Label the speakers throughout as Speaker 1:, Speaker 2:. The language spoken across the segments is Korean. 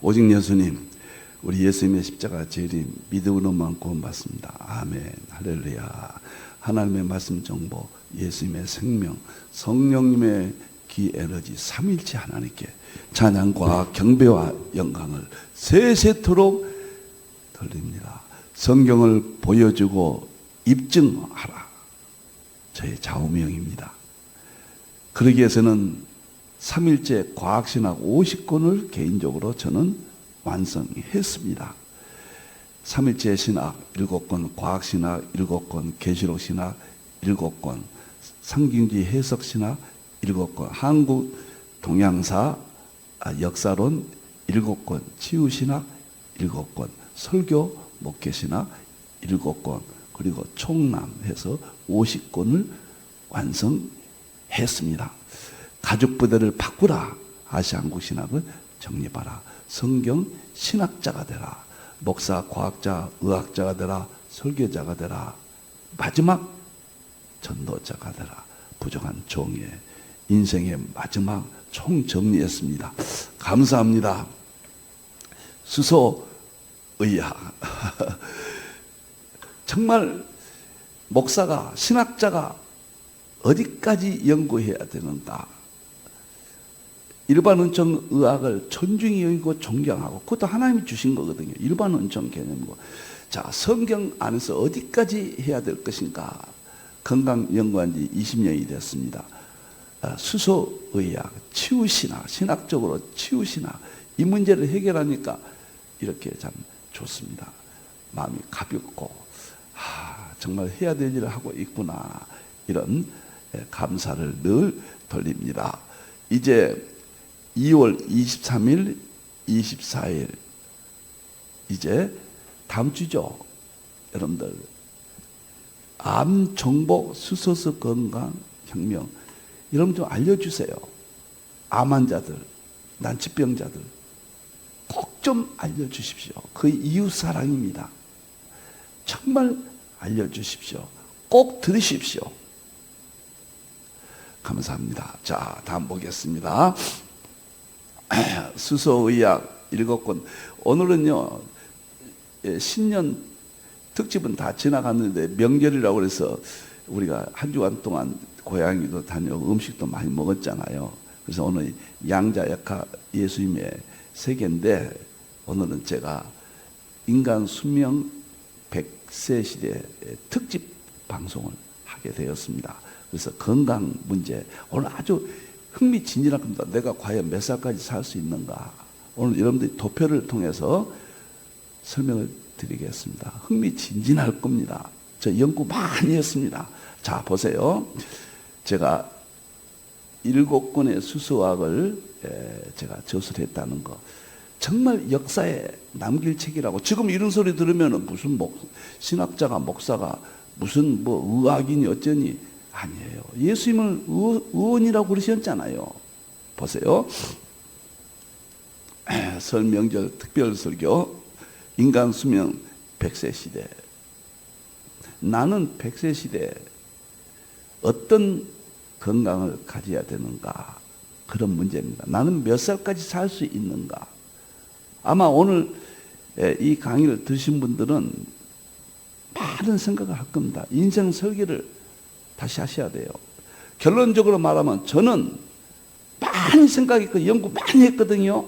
Speaker 1: 오직 예수님, 우리 예수님의 십자가 재림 믿음으로만 구원받습니다. 아멘. 할렐루야. 하나님의 말씀 정보, 예수님의 생명, 성령님의 기 에너지, 삼일체 하나님께 찬양과 경배와 영광을 세세토록 돌립니다. 성경을 보여주고 입증하라. 저의 좌우명입니다. 그러기 위해서는 삼일체 과학신학 50권을 개인적으로 저는 완성했습니다. 삼일체 신학 7권, 과학신학 7권, 계시록신학 7권, 상징주의 해석신학 7권, 한국 동양사 역사론 7권, 치유신학 7권, 설교 목회신학 7권, 그리고 총남해서 50권을 완성했습니다. 가죽부대를 바꾸라. 아시아한국신학을 정립하라. 성경 신학자가 되라. 목사, 과학자, 의학자가 되라. 설교자가 되라. 마지막 전도자가 되라. 부족한 종의 인생의 마지막 총정리했습니다. 감사합니다. 수소의학. 정말 목사가, 신학자가 어디까지 연구해야 되는가? 일반 은총 의학을 존중히 여기고 존경하고, 그것도 하나님이 주신 거거든요. 일반 은총 개념이고. 자, 성경 안에서 어디까지 해야 될 것인가? 건강 연구한 지 20년이 됐습니다. 수소의학, 치유신학, 신학적으로 치유신학, 이 문제를 해결하니까 이렇게 참 좋습니다. 마음이 가볍고, 정말 해야 될 일을 하고 있구나. 이런 감사를 늘 돌립니다. 이제 2월 23일, 24일, 이제 다음 주죠. 여러분들, 암 정복 수소수 건강 혁명, 여러분 좀 알려주세요. 암 환자들, 난치병자들 꼭 좀 알려주십시오. 그 이웃 사랑입니다. 정말 알려주십시오. 꼭 들으십시오. 감사합니다. 자, 다음 보겠습니다. 수소의학 7권. 오늘은요, 신년 특집은 다 지나갔는데 명절이라고 해서 우리가 한 주간 동안 고향에도 다녀오고 음식도 많이 먹었잖아요. 그래서 오늘 양자역학 예수님의 세계인데, 오늘은 제가 인간 수명 100세 시대 특집 방송을 하게 되었습니다. 그래서 건강 문제, 오늘 아주 흥미진진할 겁니다. 내가 과연 몇 살까지 살 수 있는가? 오늘 여러분들이 도표를 통해서 설명을 드리겠습니다. 흥미진진할 겁니다. 저 연구 많이 했습니다. 자, 보세요. 제가 7권의 수소학을 제가 저술했다는 거. 정말 역사에 남길 책이라고. 지금 이런 소리 들으면 무슨 신학자가, 목사가 무슨 의학인이 어쩌니. 아니에요. 예수님을 의원이라고 그러셨잖아요. 보세요. 설 명절 특별 설교, 인간 수명 100세 시대. 나는 100세 시대에 어떤 건강을 가져야 되는가? 그런 문제입니다. 나는 몇 살까지 살 수 있는가? 아마 오늘 이 강의를 들으신 분들은 많은 생각을 할 겁니다. 인생 설계를 다시 하셔야 돼요. 결론적으로 말하면 저는 많이 생각했고 연구 많이 했거든요.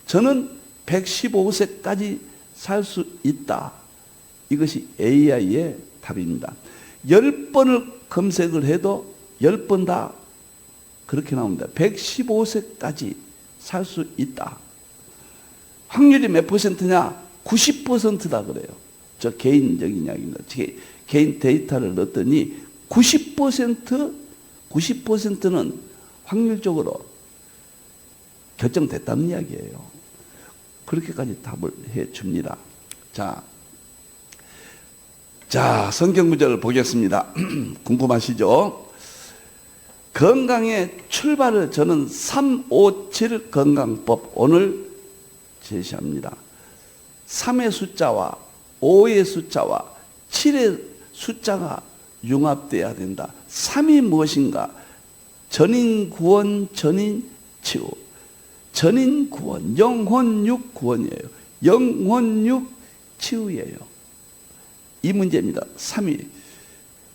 Speaker 1: 저는 115세까지 살 수 있다. 이것이 AI의 답입니다. 10번을 검색을 해도 10번 다 그렇게 나옵니다. 115세까지 살 수 있다. 확률이 몇 퍼센트냐? 90%다 그래요. 저 개인적인 이야기입니다. 개인 데이터를 넣었더니 90%는 확률적으로 결정됐다는 이야기예요. 그렇게까지 답을 해 줍니다. 자, 성경 구절을 보겠습니다. 궁금하시죠? 건강의 출발을 저는 357 건강법 오늘 제시합니다. 3의 숫자와 5의 숫자와 7의 숫자가 융합돼야 된다. 3이 무엇인가? 전인 구원, 전인 치유. 전인 구원, 영혼육 구원이에요. 영혼육 치유예요. 이 문제입니다. 3위.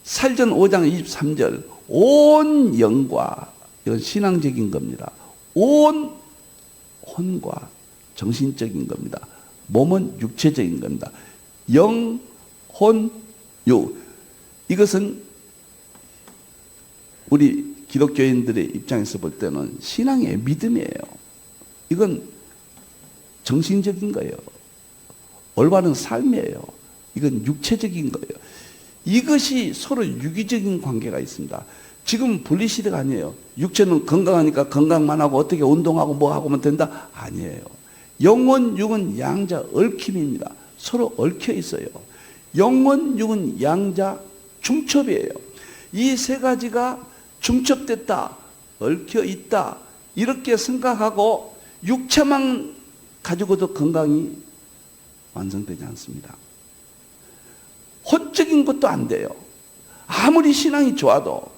Speaker 1: 살전 5장 23절. 온 영과, 이건 신앙적인 겁니다. 온 혼과 정신적인 겁니다. 몸은 육체적인 겁니다. 영, 혼, 육. 이것은 우리 기독교인들의 입장에서 볼 때는 신앙의 믿음이에요. 이건 정신적인 거예요. 올바른 삶이에요. 이건 육체적인 거예요. 이것이 서로 유기적인 관계가 있습니다. 지금 분리시대가 아니에요. 육체는 건강하니까 건강만 하고 어떻게 운동하고 뭐 하면 된다? 아니에요. 영혼, 육은 양자 얽힘입니다. 서로 얽혀 있어요. 영혼, 육은 양자 중첩이에요. 이 세 가지가 중첩됐다, 얽혀 있다, 이렇게 생각하고 육체만 가지고도 건강이 완성되지 않습니다. 혼적인 것도 안 돼요. 아무리 신앙이 좋아도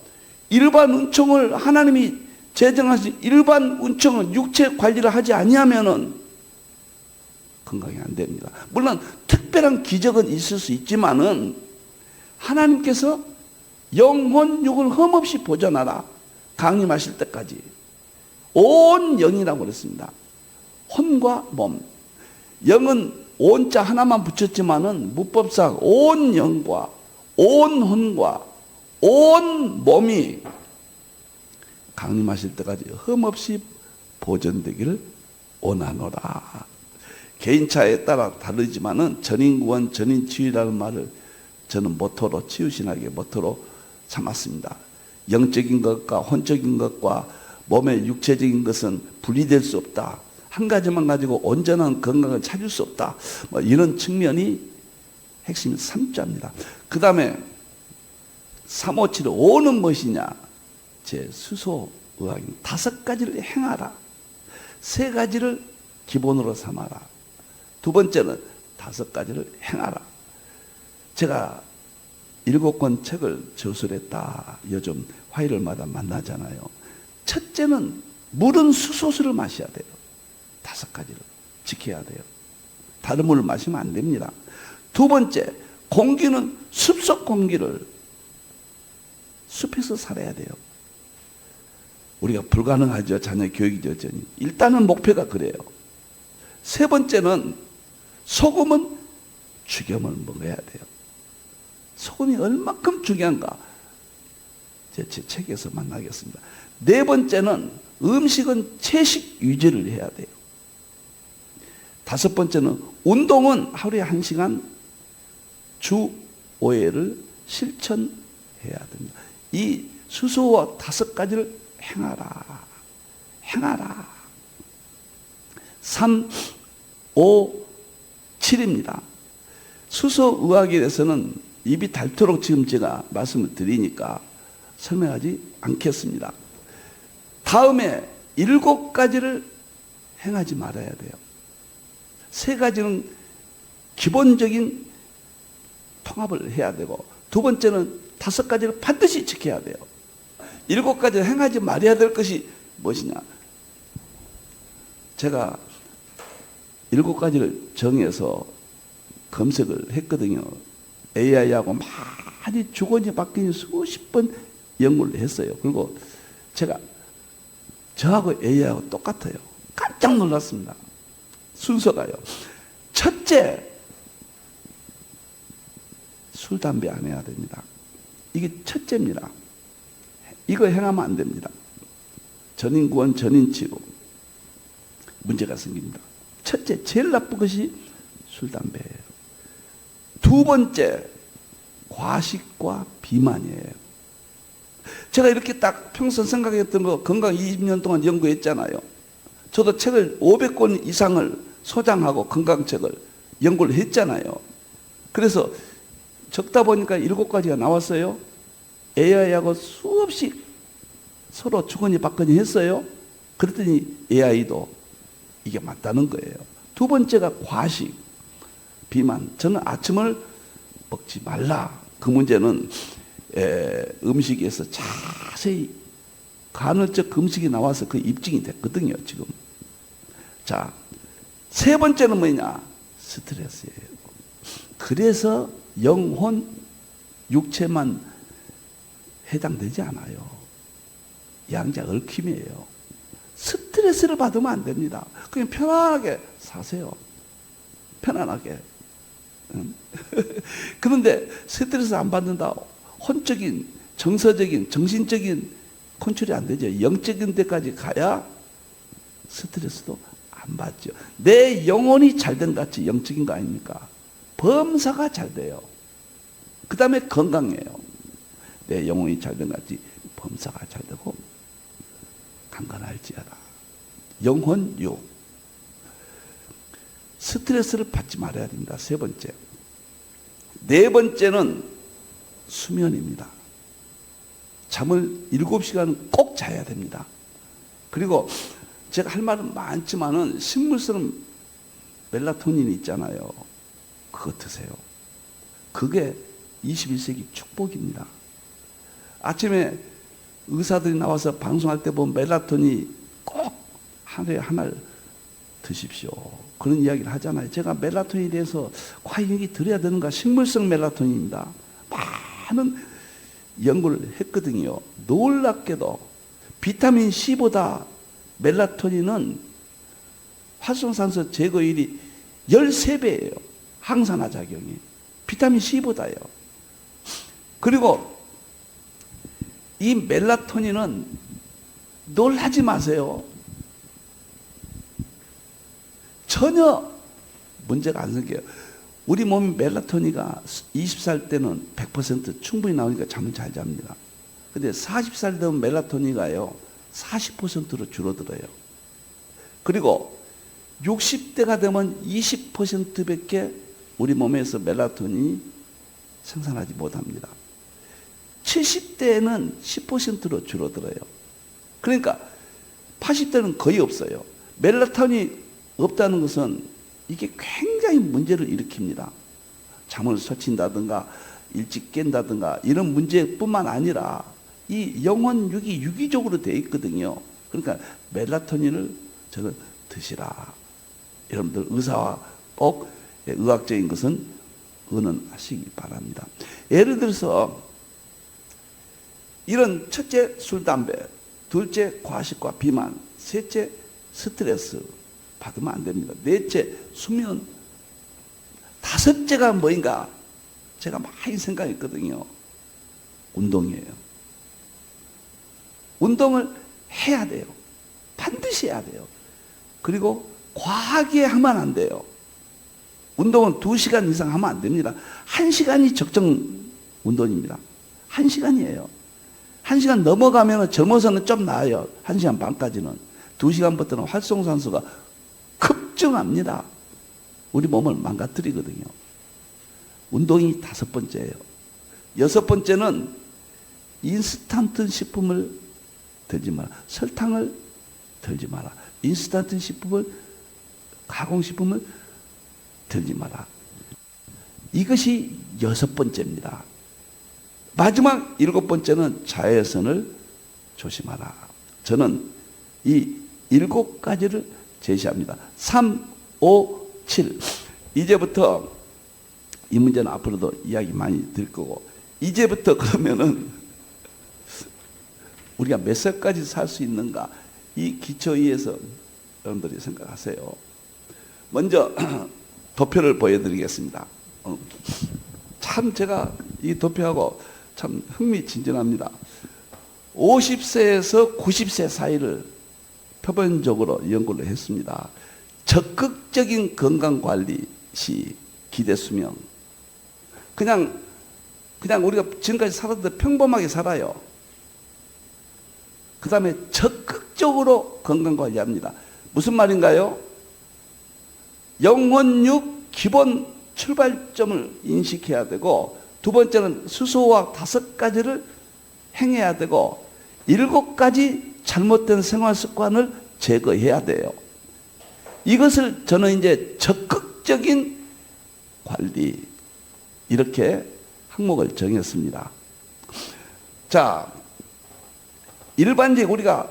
Speaker 1: 일반 은총을 하나님이 제정하신 일반 은총을 육체 관리를 하지 아니하면은 건강이 안 됩니다. 물론 특별한 기적은 있을 수 있지만은 하나님께서 영혼 육을 흠없이 보존하라 강림하실 때까지 온 영이라고 그랬습니다. 혼과 몸. 영은 온자 하나만 붙였지만은 문법상 온 영과 온 혼과 온 몸이 강림하실 때까지 흠없이 보존되기를 원하노라. 개인차에 따라 다르지만은 전인구원, 전인치유라는 말을 저는 모토로, 치유신학의 모토로 삼았습니다. 영적인 것과 혼적인 것과 몸의 육체적인 것은 분리될 수 없다. 한 가지만 가지고 온전한 건강을 찾을 수 없다. 뭐 이런 측면이 핵심 3자입니다. 그 다음에 357의 5는 무엇이냐? 제 수소의학인 5가지를 행하라. 3가지를 기본으로 삼아라. 두 번째는 5가지를 행하라. 제가 7권 책을 저술했다. 요즘 화요일마다 만나잖아요. 첫째는 물은 수소수를 마셔야 돼요. 5가지를 지켜야 돼요. 다른 물을 마시면 안 됩니다. 두 번째, 공기는 숲속 공기를 숲에서 살아야 돼요. 우리가 불가능하죠. 자녀 교육이죠. 여전히. 일단은 목표가 그래요. 세 번째는 소금은 죽염을 먹어야 돼요. 소금이 얼마큼 중요한가? 제 책에서 만나겠습니다. 네 번째는 음식은 채식 유지를 해야 돼요. 5번째는 운동은 하루에 1시간 주 5회를 실천해야 됩니다. 이 수소와 5가지를 행하라. 행하라. 3, 5, 7입니다. 수소의학에 대해서는 입이 닳도록 지금 제가 말씀을 드리니까 설명하지 않겠습니다. 다음에 7가지를 행하지 말아야 돼요. 3가지는 기본적인 통합을 해야 되고, 두 번째는 5가지를 반드시 지켜야 돼요. 7가지를 행하지 말아야 될 것이 무엇이냐? 제가 7가지를 정해서 검색을 했거든요. AI하고 많이 주거니 받거니 수십 번 연구를 했어요. 그리고 제가 저하고 AI하고 똑같아요. 깜짝 놀랐습니다. 순서가요. 첫째, 술, 담배 안 해야 됩니다. 이게 첫째입니다. 이거 행하면 안 됩니다. 전인구원, 전인치유 문제가 생깁니다. 첫째, 제일 나쁜 것이 술, 담배예요. 두 번째, 과식과 비만이에요. 제가 이렇게 딱 평소 생각했던 거 건강 20년 동안 연구했잖아요. 저도 책을 500권 이상을 소장하고 건강책을 연구를 했잖아요. 그래서 적다 보니까 7가지가 나왔어요. AI하고 수없이 서로 주거니 받거니 했어요. 그랬더니 AI도 이게 맞다는 거예요. 두 번째가 과식, 비만. 저는 아침을 먹지 말라. 그 문제는 음식에서 자세히 간헐적 금식이 나와서 그 입증이 됐거든요. 지금 자, 세 번째는 뭐냐? 스트레스예요. 그래서 영혼, 육체만 해당되지 않아요. 양자 얽힘이에요. 스트레스를 받으면 안 됩니다. 그냥 편안하게 사세요. 편안하게. 그런데 스트레스 안 받는다. 혼적인, 정서적인, 정신적인 컨트롤이 안 되죠. 영적인 데까지 가야 스트레스도 안 받죠. 내 영혼이 잘된 같이 영적인 거 아닙니까? 범사가 잘 돼요. 그 다음에 건강해요. 내 영혼이 잘된 같이 범사가 잘 되고 강건할지어다. 영혼 육. 스트레스를 받지 말아야 됩니다. 세 번째. 네 번째는 수면입니다. 잠을 7시간 꼭 자야 됩니다. 그리고 제가 할 말은 많지만은 식물성 멜라토닌이 있잖아요. 그거 드세요. 그게 21세기 축복입니다. 아침에 의사들이 나와서 방송할 때 보면 멜라토닌이 꼭 하루에 하나를 드십시오. 그런 이야기를 하잖아요. 제가 멜라토닌에 대해서 과연 여기 드려야 되는가? 식물성 멜라토닌입니다. 많은 연구를 했거든요. 놀랍게도 비타민 C보다 멜라토닌은 활성산소 제거율이 13배예요. 항산화 작용이. 비타민 C보다요. 그리고 이 멜라토닌은 놀라지 마세요. 전혀 문제가 안 생겨요. 우리 몸 멜라토닌이 20살 때는 100% 충분히 나오니까 잠을 잘 잡니다. 근데 40살 되면 멜라토닌이요 40%로 줄어들어요. 그리고 60대가 되면 20%밖에 우리 몸에서 멜라토닌이 생산하지 못합니다. 70대에는 10%로 줄어들어요. 그러니까 80대는 거의 없어요. 멜라토닌이 없다는 것은 이게 굉장히 문제를 일으킵니다. 잠을 설친다든가 일찍 깬다든가 이런 문제뿐만 아니라 이 영혼육이 유기적으로 되어 있거든요. 그러니까 멜라토닌을 저는 드시라. 여러분들 의사와 꼭 의학적인 것은 의논하시기 바랍니다. 예를 들어서 이런 첫째 술, 담배, 둘째 과식과 비만, 셋째 스트레스 받으면 안 됩니다. 넷째 수면, 다섯째가 뭐인가 제가 많이 생각했거든요. 운동이에요. 운동을 해야 돼요. 반드시 해야 돼요. 그리고 과하게 하면 안 돼요. 운동은 2시간 이상 하면 안 됩니다. 1시간이 적정 운동입니다. 1시간이에요. 1시간 넘어가면 젊어서는 좀 나아요. 1시간 반까지는. 2시간부터는 활성산소가 급증합니다. 우리 몸을 망가뜨리거든요. 운동이 5번째예요. 6번째는 인스턴트 식품을 들지 마라. 설탕을 들지 마라. 인스턴트 식품을, 가공식품을 들지 마라. 이것이 6번째입니다. 마지막 7번째는 자외선을 조심하라. 저는 이 7가지를 제시합니다. 3, 5, 7. 이제부터 이 문제는 앞으로도 이야기 많이 들 거고, 이제부터 그러면은 우리가 몇 살까지 살 수 있는가? 이 기초위에서 여러분들이 생각하세요. 먼저 도표를 보여드리겠습니다. 참 제가 이 도표하고 참 흥미진진합니다. 50세에서 90세 사이를 표본적으로 연구를 했습니다. 적극적인 건강관리 시 기대수명. 그냥 우리가 지금까지 살았는데 평범하게 살아요. 그 다음에 적극적으로 건강관리합니다. 무슨 말인가요? 영혼육 기본 출발점을 인식해야 되고, 두 번째는 수소화학 5가지를 행해야 되고, 7가지 잘못된 생활 습관을 제거해야 돼요. 이것을 저는 이제 적극적인 관리, 이렇게 항목을 정했습니다. 자, 일반적으로 우리가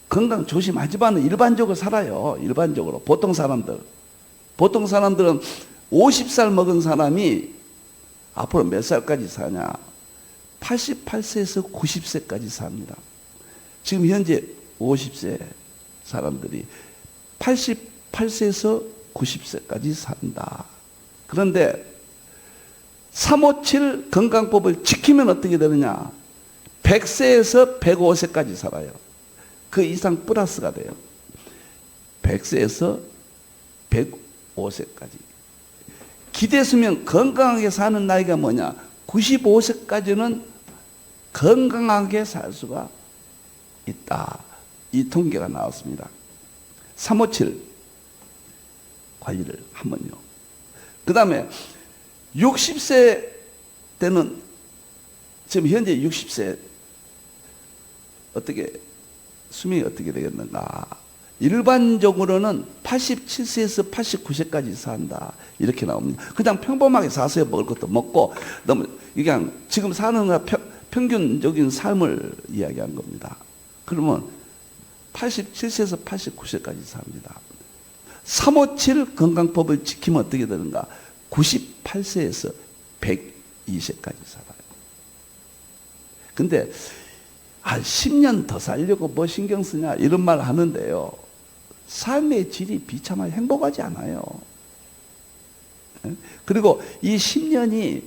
Speaker 1: 건강 조심하지만 일반적으로 살아요. 일반적으로. 보통 사람들은 50살 먹은 사람이 앞으로 몇 살까지 사냐? 88세에서 90세까지 삽니다. 지금 현재 50세 사람들이 88세에서 90세까지 산다. 그런데 357 건강법을 지키면 어떻게 되느냐? 100세에서 105세까지 살아요. 그 이상 플러스가 돼요. 100세에서 105세까지. 기대수명 건강하게 사는 나이가 뭐냐? 95세까지는 건강하게 살 수가 있다. 이 통계가 나왔습니다. 357 관리를 하면요. 그 다음에 60세 때는 지금 현재 60세 어떻게 수명이 어떻게 되겠는가? 일반적으로는 87세에서 89세까지 산다. 이렇게 나옵니다. 그냥 평범하게 사세요. 먹을 것도 먹고 너무 그냥 지금 사는 평균적인 삶을 이야기한 겁니다. 그러면 87세에서 89세까지 삽니다. 357 건강법을 지키면 어떻게 되는가? 98세에서 102세까지 살아요. 근데 10년 더 살려고 뭐 신경 쓰냐 이런 말 하는데요. 삶의 질이 비참하게 행복하지 않아요. 그리고 이 10년이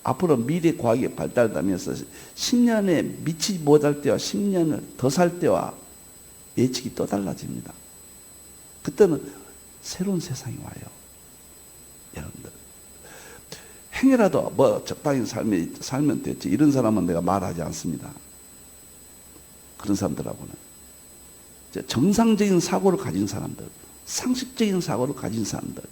Speaker 1: 앞으로 미래 과학이 발달하면서 10년에 미치지 못할 때와 10년을 더 살 때와 예측이 또 달라집니다. 그때는 새로운 세상이 와요. 여러분들 행여라도 뭐 적당히 살면 됐지 이런 사람은 내가 말하지 않습니다. 그런 사람들하고는 정상적인 사고를 가진 사람들, 상식적인 사고를 가진 사람들,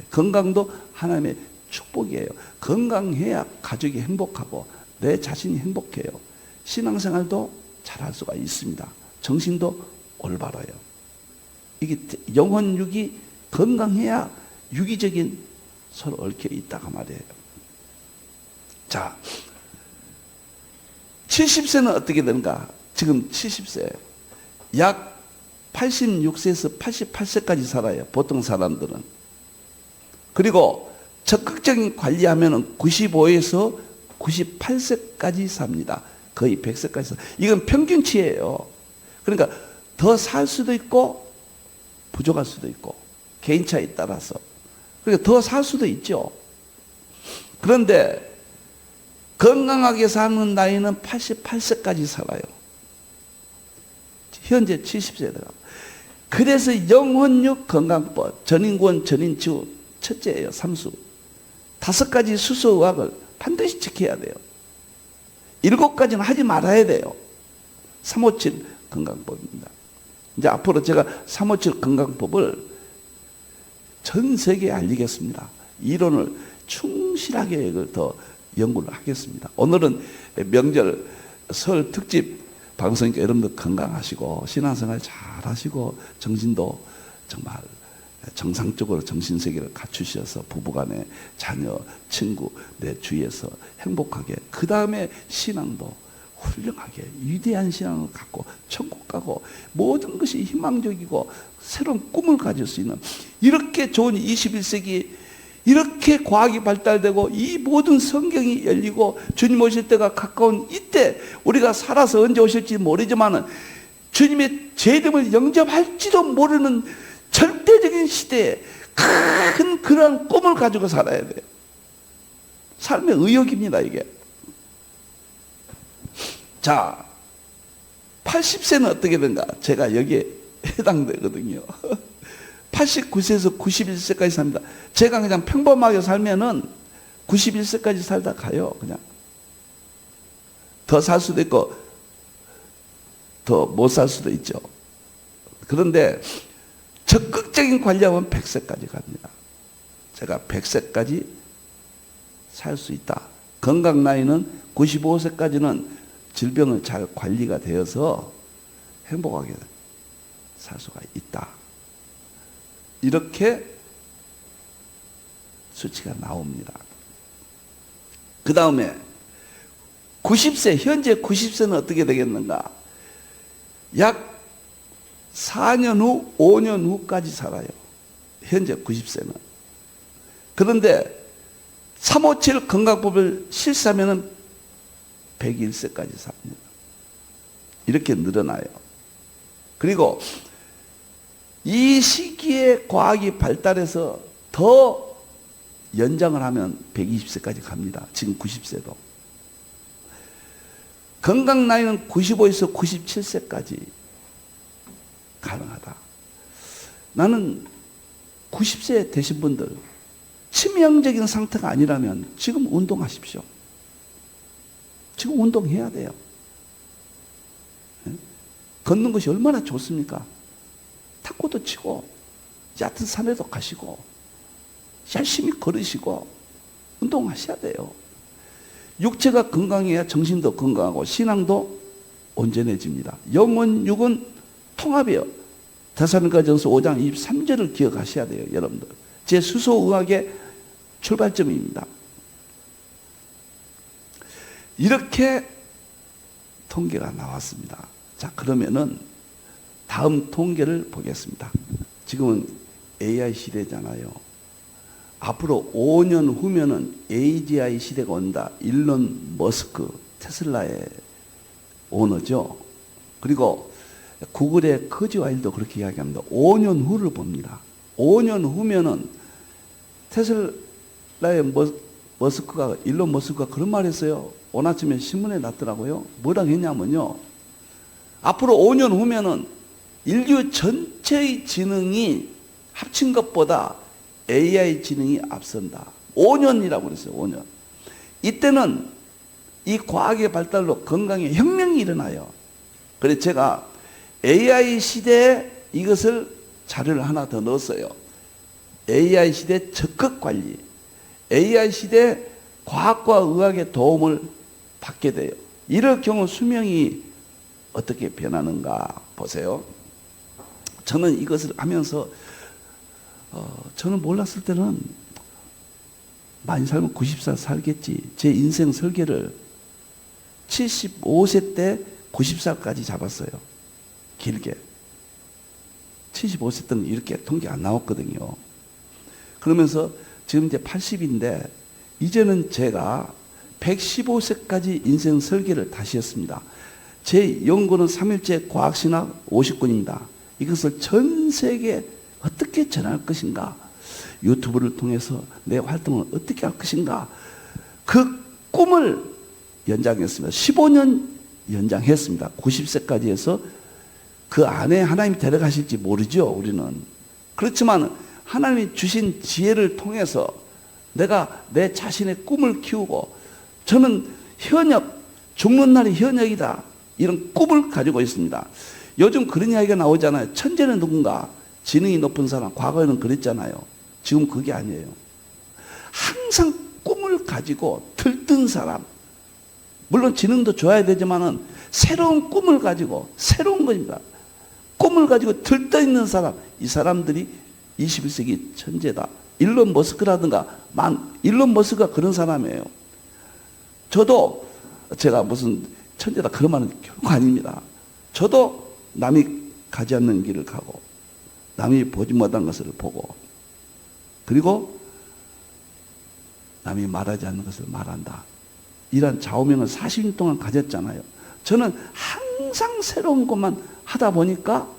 Speaker 1: 건강도 하나님의 축복이에요. 건강해야 가족이 행복하고 내 자신이 행복해요. 신앙생활도 잘할 수가 있습니다. 정신도 올바라요. 이게 영혼육이 건강해야 유기적인 서로 얽혀 있다가 말이에요. 자, 70세는 어떻게 되는가? 지금 70세 약 86세에서 88세까지 살아요. 보통 사람들은. 그리고 적극적인 관리하면 95에서 98세까지 삽니다. 거의 100세까지. 이건 평균치예요. 그러니까 더 살 수도 있고 부족할 수도 있고 개인 차에 따라서. 그러니까 더 살 수도 있죠. 그런데 건강하게 사는 나이는 88세까지 살아요. 현재 70세다. 그래서 영혼육 건강법, 전인권, 전인치유 첫째예요. 3수. 5가지 수소의학을 반드시 지켜야 돼요. 7가지는 하지 말아야 돼요. 357 건강법입니다. 이제 앞으로 제가 357 건강법을 전 세계에 알리겠습니다. 이론을 충실하게 이걸 더 연구를 하겠습니다. 오늘은 명절 설 특집 방송이니까 여러분들 건강하시고 신앙생활 잘 하시고 정신도 정말 정상적으로 정신세계를 갖추셔서 부부간에 자녀, 친구, 내 주위에서 행복하게 그 다음에 신앙도 훌륭하게 위대한 신앙을 갖고 천국 가고 모든 것이 희망적이고 새로운 꿈을 가질 수 있는 이렇게 좋은 21세기 이렇게 과학이 발달되고 이 모든 성경이 열리고 주님 오실 때가 가까운 이때 우리가 살아서 언제 오실지 모르지만 주님의 재림을 영접할지도 모르는 절대적인 시대에 큰 그런 꿈을 가지고 살아야 돼요. 삶의 의욕입니다, 이게. 자, 80세는 어떻게 된가? 제가 여기에 해당되거든요. 89세에서 91세까지 삽니다. 제가 그냥 평범하게 살면은 91세까지 살다 가요, 그냥. 더 살 수도 있고, 더 못 살 수도 있죠. 그런데 적극적인 관리하면 100세까지 갑니다. 제가 100세까지 살 수 있다. 건강 나이는 95세까지는 질병을 잘 관리가 되어서 행복하게 살 수가 있다. 이렇게 수치가 나옵니다. 그 다음에 90세, 현재 90세는 어떻게 되겠는가? 약 4년 후, 5년 후까지 살아요. 현재 90세는. 그런데 357 건강법을 실시하면 101세까지 삽니다. 이렇게 늘어나요. 그리고 이 시기에 과학이 발달해서 더 연장을 하면 120세까지 갑니다. 지금 90세도. 건강 나이는 95에서 97세까지 가능하다. 나는 90세 되신 분들 치명적인 상태가 아니라면 지금 운동하십시오. 지금 운동해야 돼요. 걷는 것이 얼마나 좋습니까? 탁구도 치고 얕은 산에도 가시고 열심히 걸으시고 운동하셔야 돼요. 육체가 건강해야 정신도 건강하고 신앙도 온전해집니다. 영혼 육은 통합이에요. 데살로니가전서 5장 23절을 기억하셔야 돼요. 여러분들. 제 수소의학의 출발점입니다. 이렇게 통계가 나왔습니다. 자, 그러면은 다음 통계를 보겠습니다. 지금은 AI 시대잖아요. 앞으로 5년 후면은 AGI 시대가 온다. 일론 머스크, 테슬라의 오너죠. 그리고 구글의 커지 와일도 그렇게 이야기합니다. 5년 후를 봅니다. 5년 후면은 테슬라의 머스크가, 일론 머스크가 그런 말 했어요. 오늘 아침에 신문에 났더라고요. 뭐라고 했냐면요. 앞으로 5년 후면은 인류 전체의 지능이 합친 것보다 AI 지능이 앞선다. 5년이라고 그랬어요. 5년. 이때는 이 과학의 발달로 건강에 혁명이 일어나요. 그래서 제가 AI 시대에 이것을 자료를 하나 더 넣었어요. AI 시대 적극 관리. AI 시대 과학과 의학의 도움을 받게 돼요. 이럴 경우 수명이 어떻게 변하는가 보세요. 저는 이것을 하면서 저는 몰랐을 때는 많이 살면 90살 살겠지. 제 인생 설계를 75세 때 90살까지 잡았어요. 길게. 75세 때는 이렇게 통계 안 나왔거든요. 그러면서 지금 이제 80인데 이제는 제가 115세까지 인생 설계를 다시 했습니다. 제 연구는 3일째 과학신학 50권입니다. 이것을 전 세계에 어떻게 전할 것인가? 유튜브를 통해서 내 활동을 어떻게 할 것인가? 그 꿈을 연장했습니다. 15년 연장했습니다. 90세까지 해서 그 안에 하나님이 데려가실지 모르죠, 우리는. 그렇지만 하나님이 주신 지혜를 통해서 내가 내 자신의 꿈을 키우고 저는 현역, 죽는 날이 현역이다. 이런 꿈을 가지고 있습니다. 요즘 그런 이야기가 나오잖아요. 천재는 누군가? 지능이 높은 사람. 과거에는 그랬잖아요. 지금 그게 아니에요. 항상 꿈을 가지고 들뜬 사람. 물론 지능도 좋아야 되지만은 새로운 꿈을 가지고 새로운 겁니다. 꿈을 가지고 들떠 있는 사람. 이 사람들이 21세기 천재다. 일론 머스크라든가 일론 머스크가 그런 사람이에요. 저도 제가 무슨 천재다 그런 말은 결코 아닙니다. 저도 남이 가지 않는 길을 가고 남이 보지 못한 것을 보고 그리고 남이 말하지 않는 것을 말한다. 이런 좌우명을 40년 동안 가졌잖아요. 저는 항상 새로운 것만 하다 보니까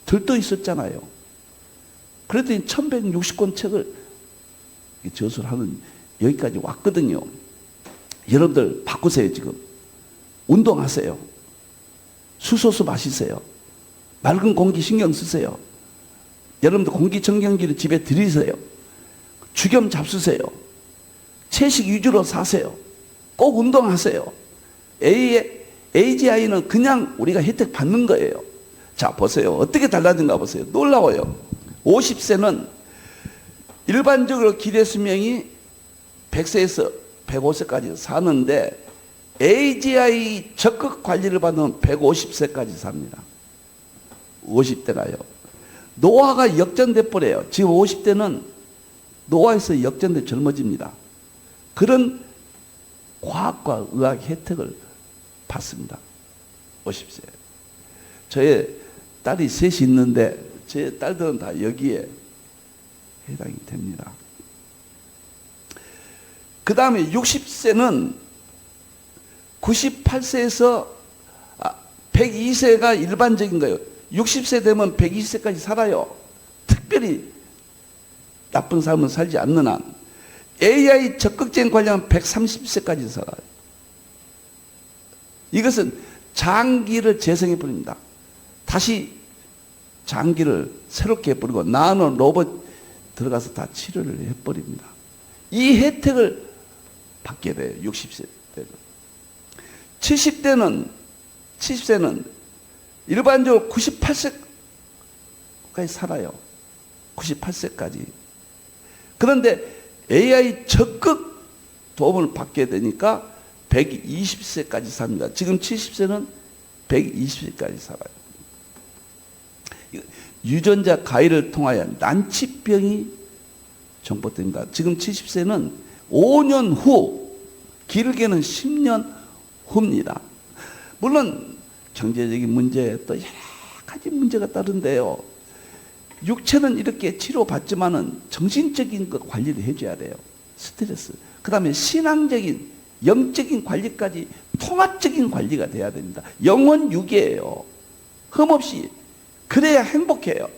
Speaker 1: 들떠 있었잖아요. 그랬더니 1160권 책을 저술을 하는 여기까지 왔거든요. 여러분들 바꾸세요. 지금 운동하세요. 수소수 마시세요. 맑은 공기 신경 쓰세요. 여러분들 공기청정기를 집에 들이세요. 주겸 잡수세요. 채식 위주로 사세요. 꼭 운동하세요. AGI는 그냥 우리가 혜택 받는 거예요. 자, 보세요. 어떻게 달라진가 보세요. 놀라워요. 50세는 일반적으로 기대 수명이 100세에서 105세까지 사는데 AGI 적극 관리를 받으면 150세까지 삽니다. 50대가요. 노화가 역전돼 버려요. 지금 50대는 노화에서 역전돼 젊어집니다. 그런 과학과 의학 혜택을 받습니다. 50세. 저의 딸이 셋이 있는데 제 딸들은 다 여기에 해당이 됩니다. 그 다음에 60세는 98세에서 102세가 일반적인 거예요. 60세 되면 120세까지 살아요. 특별히 나쁜 삶을 살지 않는 한. AI 적극적인 관리하면 130세까지 살아요. 이것은 장기를 재생해 버립니다. 다시 장기를 새롭게 해버리고 나노 로봇 들어가서 다 치료를 해버립니다. 이 혜택을 받게 돼요. 60세 때는. 70세는 일반적으로 98세까지 살아요. 98세까지. 그런데 AI 적극 도움을 받게 되니까 120세까지 삽니다. 지금 70세는 120세까지 살아요. 유전자 가위를 통하여 난치병이 정복됩니다. 지금 70세는 5년 후, 길게는 10년 후입니다. 물론 경제적인 문제 또 여러 가지 문제가 따른데요. 육체는 이렇게 치료받지만은 정신적인 것 관리를 해줘야 돼요. 스트레스. 그 다음에 신앙적인, 영적인 관리까지 통합적인 관리가 돼야 됩니다. 영원 유기예요. 흠없이. 그래야 행복해요.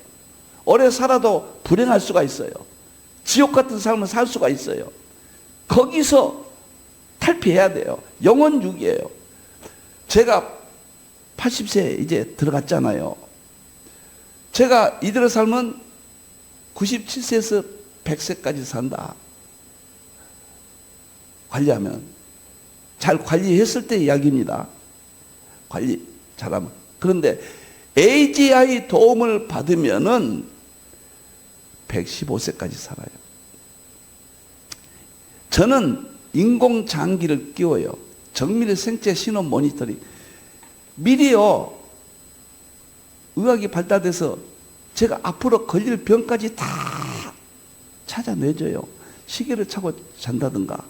Speaker 1: 오래 살아도 불행할 수가 있어요. 지옥 같은 삶을 살 수가 있어요. 거기서 탈피해야 돼요. 영원 유기예요. 제가 80세 이제 들어갔잖아요. 제가 이대로 살면 97세에서 100세까지 산다. 관리하면. 잘 관리했을 때 이야기입니다. 관리 잘하면. 그런데 AGI 도움을 받으면은 115세까지 살아요. 저는 인공장기를 끼워요. 정밀 생체 신호 모니터링. 미리요, 의학이 발달돼서 제가 앞으로 걸릴 병까지 다 찾아내줘요. 시계를 차고 잔다든가,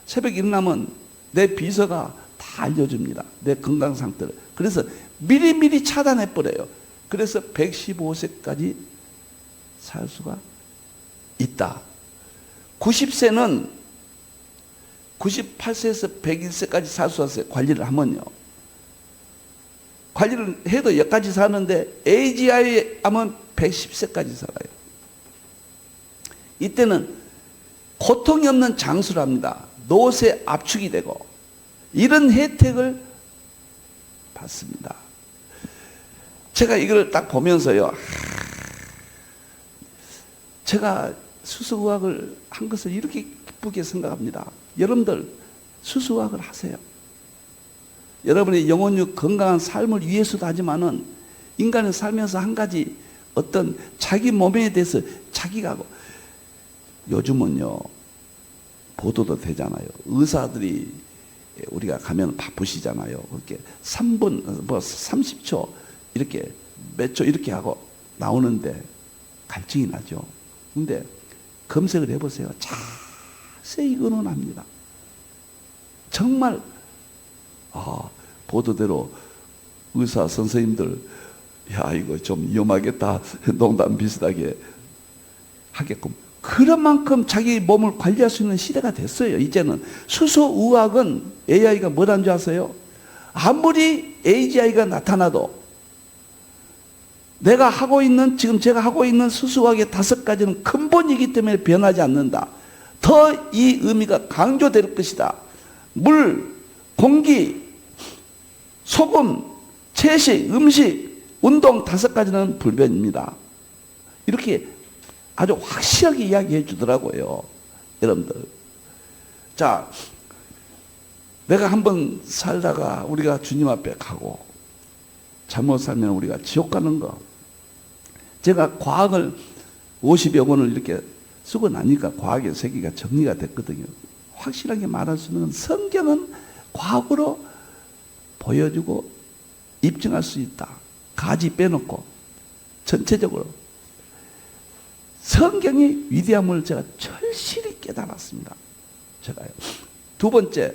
Speaker 1: 새벽에 일어나면 내 비서가 다 알려줍니다. 내 건강 상태를. 그래서 미리미리 차단해버려요. 그래서 115세까지 살 수가 있다. 90세는 98세에서 101세까지 살 수 있어요. 관리를 하면요. 관리를 해도 여기까지 사는데 AGI 하면 110세까지 살아요. 이때는 고통이 없는 장수를 합니다. 노쇠 압축이 되고 이런 혜택을 받습니다. 제가 이걸 딱 보면서요, 제가 수소의학을 한 것을 이렇게 기쁘게 생각합니다. 여러분들 수소의학을 하세요. 여러분의 영혼육 건강한 삶을 위해서도 하지만은 인간을 살면서 한 가지 어떤 자기 몸에 대해서 자기가 하고, 요즘은요 보도도 되잖아요. 의사들이 우리가 가면 바쁘시잖아요. 그렇게 3분 뭐 30초 이렇게 몇 초 이렇게 하고 나오는데 갈증이 나죠. 근데 검색을 해보세요. 자세히 의논합니다. 정말 보도대로 의사 선생님들, 야 이거 좀 위험하겠다, 농담 비슷하게 하게끔, 그런 만큼 자기 몸을 관리할 수 있는 시대가 됐어요. 이제는 수소의학은 AI가 뭐라는 줄 아세요? 아무리 AGI가 나타나도 내가 하고 있는, 지금 제가 하고 있는 수소의학의 5가지는 근본이기 때문에 변하지 않는다. 더 이 의미가 강조될 것이다. 물, 공기, 소금, 채식, 음식, 운동 5가지는 불변입니다. 이렇게 아주 확실하게 이야기해 주더라고요. 여러분들. 자, 내가 한번 살다가 우리가 주님 앞에 가고 잘못 살면 우리가 지옥 가는 거. 제가 과학을 50여 권을 이렇게 쓰고 나니까 과학의 세계가 정리가 됐거든요. 확실하게 말할 수 있는 성경은 과학으로 보여주고 입증할 수 있다. 가지 빼놓고 전체적으로 성경의 위대함을 제가 절실히 깨달았습니다. 제가요. 두 번째,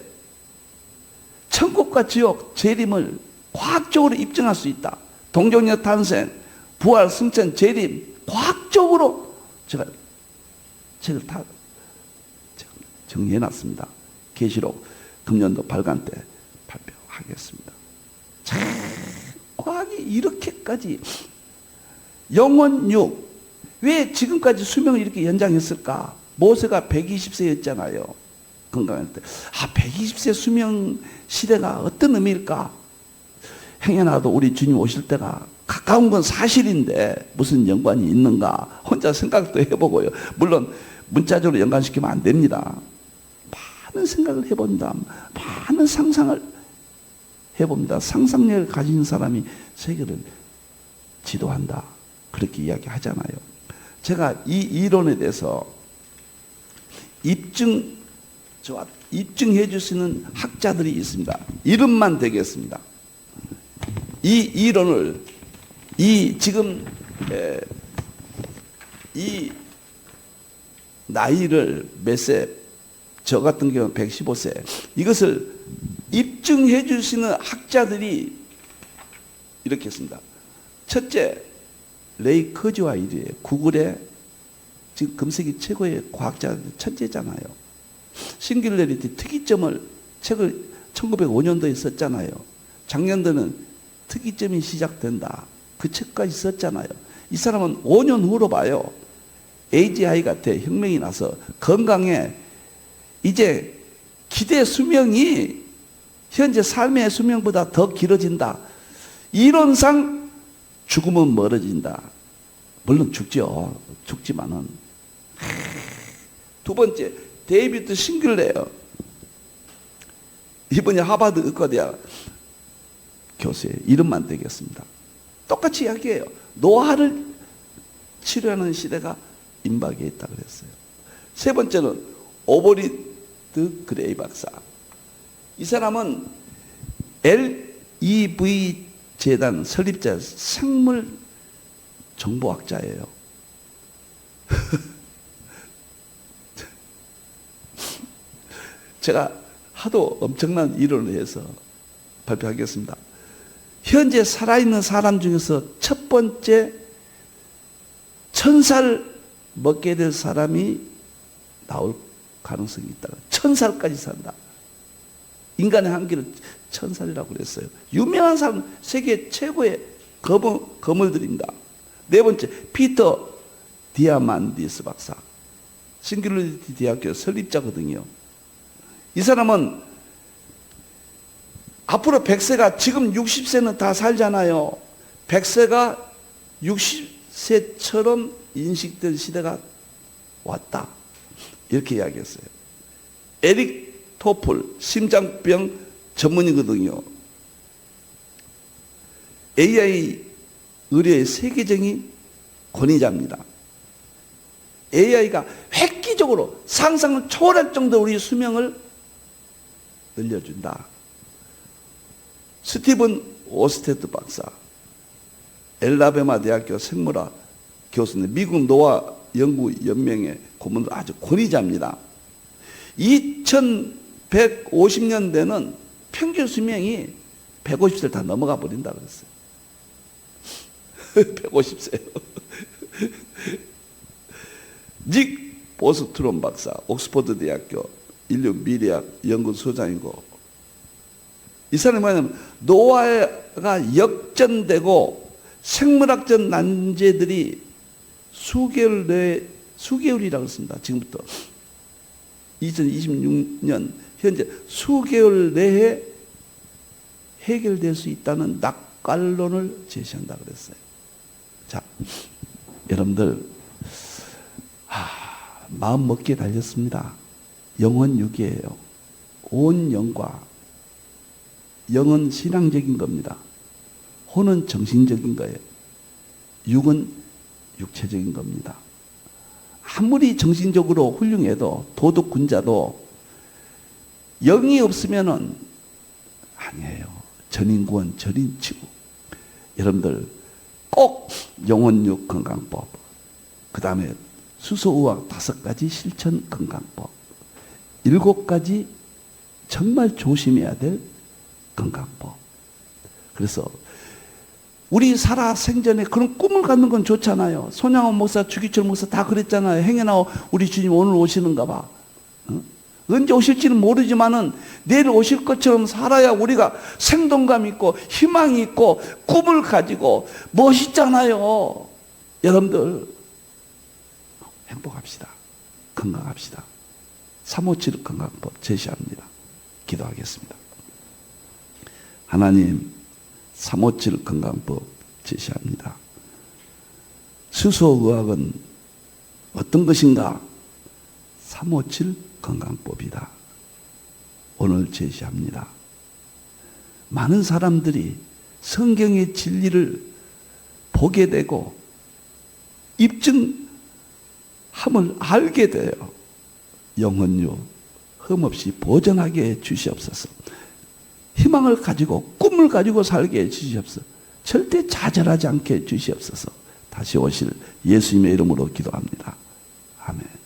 Speaker 1: 천국과 지옥, 재림을 과학적으로 입증할 수 있다. 동정녀 탄생, 부활, 승천, 재림, 과학적으로 제가 책을 다 정리해놨습니다. 계시록 금년도 발간 때 발표하겠습니다. 참 과학이 이렇게까지 영혼 6, 왜 지금까지 수명을 이렇게 연장했을까? 모세가 120세였잖아요. 건강할 때. 120세 수명 시대가 어떤 의미일까? 행여나도 우리 주님 오실 때가 가까운 건 사실인데 무슨 연관이 있는가? 혼자 생각도 해보고요. 물론 문자적으로 연관시키면 안 됩니다. 많은 생각을 해본다. 많은 상상을 해봅니다. 상상력을 가진 사람이 세계를 지도한다. 그렇게 이야기하잖아요. 제가 이 이론에 대해서 입증해 주시는 학자들이 있습니다. 이름만 되겠습니다. 이 이론을 지금 이 나이를 몇 세, 저 같은 경우는 115세, 이것을 입증해 주시는 학자들이 이렇게 했습니다. 첫째, 레이 커즈와일이에요. 구글에 지금 검색이 최고의 과학자 천재잖아요. 싱귤레리티 특이점을 책을 1905년도에 썼잖아요. 작년도는 특이점이 시작된다. 그 책까지 썼잖아요. 이 사람은 5년 후로 봐요. AGI 같아 혁명이 나서 건강에 이제 기대 수명이 현재 삶의 수명보다 더 길어진다. 이론상 죽으면 멀어진다. 물론 죽죠. 죽지만은. 두 번째, 데이비드 싱글레어. 이번에 하버드 의과대학 교수의 이름만 되겠습니다. 똑같이 이야기해요. 노화를 치료하는 시대가 임박해 있다 그랬어요. 세 번째는 오버리드 그레이 박사. 이 사람은 LEV 재단 설립자, 생물 정보학자예요. 제가 하도 엄청난 이론을 해서 발표하겠습니다. 현재 살아있는 사람 중에서 첫 번째 1000살 먹게 될 사람이 나올 가능성이 있다. 1000살까지 산다. 인간의 한계를 1000살이라고 그랬어요. 유명한 사람, 세계 최고의 거물들입니다. 네 번째, 피터 디아만디스 박사. 싱귤리티 대학교 설립자거든요. 이 사람은 앞으로 100세가, 지금 60세는 다 살잖아요. 100세가 60세처럼 인식될 시대가 왔다. 이렇게 이야기했어요. 에릭 토플, 심장병 전문이거든요. AI 의료의 세계적인 권위자입니다. AI가 획기적으로 상상을 초월할 정도로 우리 수명을 늘려준다. 스티븐 오스테드 박사, 엘라베마 대학교 생물학 교수님, 미국 노화 연구 연맹의 고문도 아주 권위자입니다. 2150년대는 평균 수명이 150세를 다 넘어가 버린다 그랬어요. 150세요. 닉 보스트롬 박사, 옥스퍼드 대학교 인류 미래학 연구소장이고, 이 사람이 뭐냐면 노화가 역전되고 생물학적 난제들이 수개월이라고 했습니다. 지금부터 2026년 현재 수개월 내에 해결될 수 있다는 낙관론을 제시한다 그랬어요. 자, 여러분들 마음 먹기에 달렸습니다. 영은 육이에요. 온 영과 영은 신앙적인 겁니다. 혼은 정신적인 거예요. 육은 육체적인 겁니다. 아무리 정신적으로 훌륭해도 도덕군자도 영이 없으면은 아니에요. 전인권, 전인치고. 여러분들 꼭 영혼육 건강법, 그 다음에 수소의학 5가지 실천 건강법, 7가지 정말 조심해야 될 건강법. 그래서 우리 살아 생전에 그런 꿈을 갖는 건 좋잖아요. 손양원 목사, 주기철 목사 다 그랬잖아요. 행여나 우리 주님 오늘 오시는가 봐. 언제 오실지는 모르지만은 내일 오실 것처럼 살아야 우리가 생동감 있고 희망이 있고 꿈을 가지고 멋있잖아요. 여러분들 행복합시다. 건강합시다. 357 건강법 제시합니다. 기도하겠습니다. 하나님, 357 건강법 제시합니다. 수소의학은 어떤 것인가? 357 건강법이다. 오늘 제시합니다. 많은 사람들이 성경의 진리를 보게 되고 입증함을 알게 돼요. 영혼유 흠없이 보전하게 해 주시옵소서. 희망을 가지고 꿈을 가지고 살게 해 주시옵소서. 절대 좌절하지 않게 해 주시옵소서. 다시 오실 예수님의 이름으로 기도합니다. 아멘.